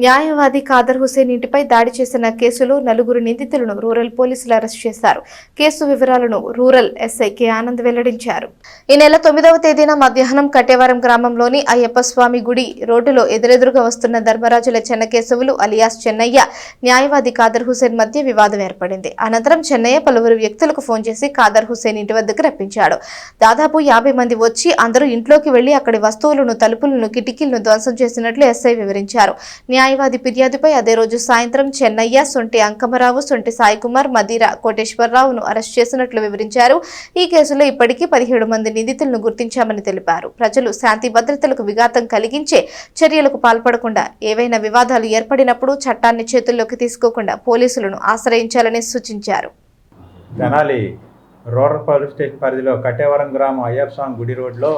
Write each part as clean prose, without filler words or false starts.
న్యాయవాది ఖాదర్ హుసేన్ ఇంటిపై దాడి చేసిన కేసులో నలుగురు నిందితులను రూరల్ పోలీసులు అరెస్ట్ చేశారు. కేసు వివరాలను రూరల్ ఎస్ఐ కె ఆనంద్ వెల్లడించారు. ఈ నెల 9వ తేదీన మధ్యాహ్నం కట్టేవరం గ్రామంలోని అయ్యప్ప స్వామి గుడి రోడ్డులో ఎదురెదురుగా వస్తున్న ధర్మరాజుల చెన్నకేశవులు అలియాస్ చెన్నయ్య, న్యాయవాది ఖాదర్ హుసేన్ మధ్య వివాదం ఏర్పడింది. అనంతరం చెన్నయ్య పలువురు వ్యక్తులకు ఫోన్ చేసి ఖాదర్ హుసేన్ ఇంటి వద్దకు రప్పించాడు. దాదాపు 50 మంది వచ్చి అందరూ ఇంట్లోకి వెళ్లి అక్కడి వస్తువులను, తలుపులను, కిటికీలను ధ్వంసం చేసినట్లు ఎస్ఐ వివరించారు. న్యాయవాది ఫిర్యాదుపై అదే రోజు సాయంత్రం చెన్నయ్య, సొంటి అంకమరావు, సొంటి సాయికుమార్, మదిర కోటేశ్వరరావును అరెస్ట్ చేసినట్లు వివరించారు. ఈ కేసులో ఇప్పటికీ 17 మంది నిందితులను గుర్తించామని తెలిపారు. ప్రజలు శాంతి భద్రతలకు విఘాతం కలిగించే చర్యలకు పాల్పడకుండా, ఏవైనా వివాదాలు ఏర్పడినప్పుడు చట్టాన్ని చేతుల్లోకి తీసుకోకుండా పోలీసులను ఆశ్రయించాలని సూచించారు. తెనాలి రూరల్ పోలీస్ స్టేషన్ పరిధిలో కట్టేవరం గ్రామం అయ్యప్ప స్వామి గుడి రోడ్లో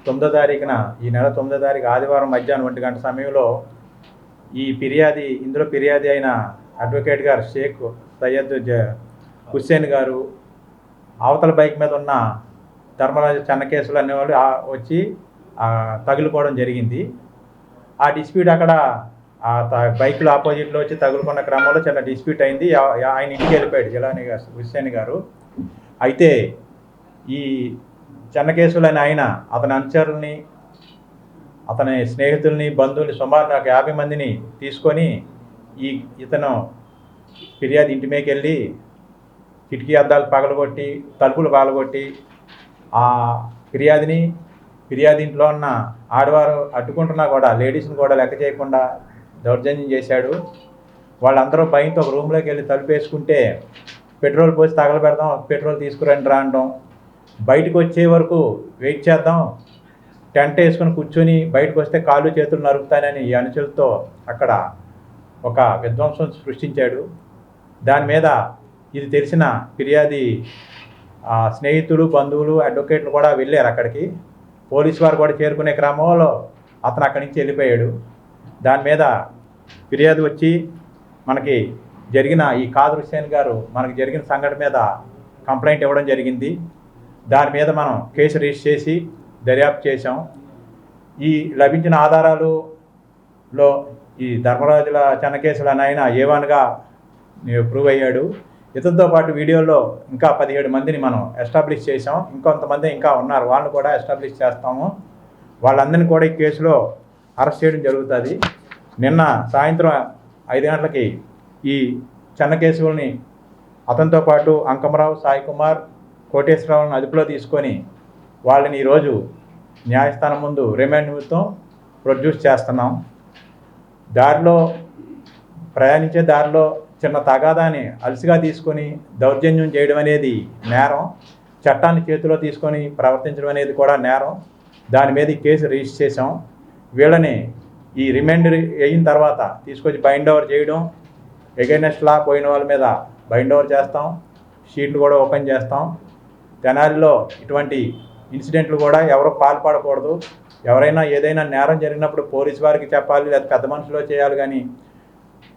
9వ తారీఖున ఈ నెల 9వ తారీఖు ఆదివారం మధ్యాహ్నం 1 గంట సమయంలో ఇందులో ఫిర్యాది అయిన అడ్వకేట్ గారు షేక్ సయ్యద్ హుస్సేన్ గారు అవతల బైక్ మీద ఉన్న ధర్మరాజు చెన్నకేశవులు అనేవాళ్ళు వచ్చి తగులుకోవడం జరిగింది. ఆ డిస్ప్యూట్ అక్కడ బైక్లో ఆపోజిట్లో వచ్చి తగులుకున్న క్రమంలో చిన్న డిస్ప్యూట్ అయింది. ఆయన ఇంటికి వెళ్ళిపోయాడు జిలానీ హుస్సేన్ గారు. అయితే ఈ చెన్నకేశవులు అని ఆయన అతని అనుచరుల్ని, అతని స్నేహితుల్ని, బంధువుల్ని సుమారు నాకు 50 మందిని తీసుకొని ఇతను ఫిర్యాదు ఇంటి మీదకి వెళ్ళి కిటికీ అద్దాలు పగలగొట్టి, తలుపులు పగలగొట్టి ఆ ఫిర్యాదు ఇంట్లో ఉన్న ఆడవారు అడ్డుకుంటున్నా కూడా లేడీస్ని కూడా లెక్క చేయకుండా దౌర్జన్యం చేశాడు. వాళ్ళందరూ భయంతో ఒక రూమ్లోకి వెళ్ళి తలుపు వేసుకుంటే పెట్రోల్ పోసి తగలబెడదాం, పెట్రోల్ తీసుకురండి రా అనడం, బయటకు వచ్చే వరకు వెయిట్ చేద్దాం, టెంట్ వేసుకొని కూర్చొని బయటకు వస్తే కాళ్ళు చేతులు నరుకుతానని ఈ అనుచరులతో అక్కడ ఒక విధ్వంసం సృష్టించాడు. దాని మీద ఇది తెలిసిన ఫిర్యాది స్నేహితులు, బంధువులు, అడ్వకేట్లు కూడా వెళ్ళారు అక్కడికి. పోలీసు వారు కూడా చేరుకునే క్రమంలో అతను అక్కడి నుంచి వెళ్ళిపోయాడు. దాని మీద ఫిర్యాదు వచ్చి మనకి జరిగిన ఈ ఖాదర్ హుస్సేన్ గారు మనకి జరిగిన సంఘటన మీద కంప్లైంట్ ఇవ్వడం జరిగింది. దాని మీద మనం కేసు రిజిస్టర్ చేసి దర్యాప్తు చేశాం. ఈ లభించిన ఆధారాలలో ఈ ధర్మరాజుల చెన్నకేశవులు అని ఆయన ఏవన్గా ప్రూవ్ అయ్యాడు. ఇతనితో పాటు వీడియోలో ఇంకా 17 మందిని మనం ఎస్టాబ్లిష్ చేసాం. ఇంకొంతమంది ఇంకా ఉన్నారు, వాళ్ళని కూడా ఎస్టాబ్లిష్ చేస్తాము. వాళ్ళందరినీ కూడా ఈ కేసులో అరెస్ట్ చేయడం జరుగుతుంది. నిన్న సాయంత్రం 5 గంటలకి ఈ చెన్నకేశవుల్ని అతనితో పాటు అంకమరావు, సాయికుమార్, కోటేశ్వరరావులను అదుపులో తీసుకొని వాళ్ళని ఈరోజు న్యాయస్థానం ముందు రిమాండ్ నిమిత్తం ప్రొడ్యూస్ చేస్తున్నాం. ప్రయాణించే దారిలో చిన్న తగాదాన్ని అలసిగా తీసుకొని దౌర్జన్యం చేయడం అనేది నేరం. చట్టాన్ని చేతిలో తీసుకొని ప్రవర్తించడం అనేది కూడా నేరం. దాని మీద ఈ కేసు రిజిస్టర్ చేసాం. వీళ్ళని ఈ రిమాండ్ అయిన తర్వాత తీసుకొచ్చి బైండ్ ఓవర్ చేయడం, ఎగైనెస్ట్ లా పోయిన వాళ్ళ మీద బైండ్ ఓవర్ చేస్తాం, షీట్లు కూడా ఓపెన్ చేస్తాం. తెనాలిలో ఇటువంటి ఇన్సిడెంట్లు కూడా ఎవరు పాల్పడకూడదు. ఎవరైనా ఏదైనా నేరం జరిగినప్పుడు పోలీసు వారికి చెప్పాలి, లేదా పెద్ద మనుషులో చేయాలి. కానీ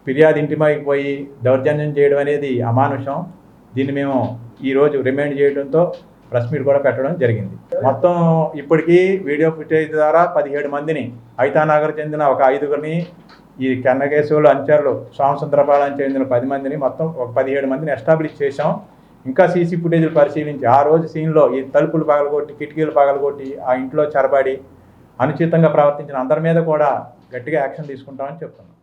ఫిర్యాదు ఇంటి మీదకి పోయి దౌర్జన్యం చేయడం అనేది అమానుషం. దీన్ని మేము ఈరోజు రిమైండ్ చేయడంతో ప్రెస్ మీట్ కూడా పెట్టడం జరిగింది. మొత్తం ఇప్పటికీ వీడియో ఫుటేజ్ ద్వారా 17 మందిని, ఐతానగర్ చెందిన ఒక 5గురిని, ఈ చెన్నకేశవులు అనుచరులు సోమసుందరపాలెం చెందిన 10 మందిని, మొత్తం ఒక 17 మందిని ఎస్టాబ్లిష్ చేసాం. ఇంకా సీసీ ఫుటేజ్లు పరిశీలించి ఆ రోజు సీన్లో ఈ తలుపులు పగలగొట్టి, కిటికీలు పగలగొట్టి, ఆ ఇంట్లో చొరబడి అనుచితంగా ప్రవర్తించిన అందరి మీద కూడా గట్టిగా యాక్షన్ తీసుకుంటామని చెప్తున్నాం.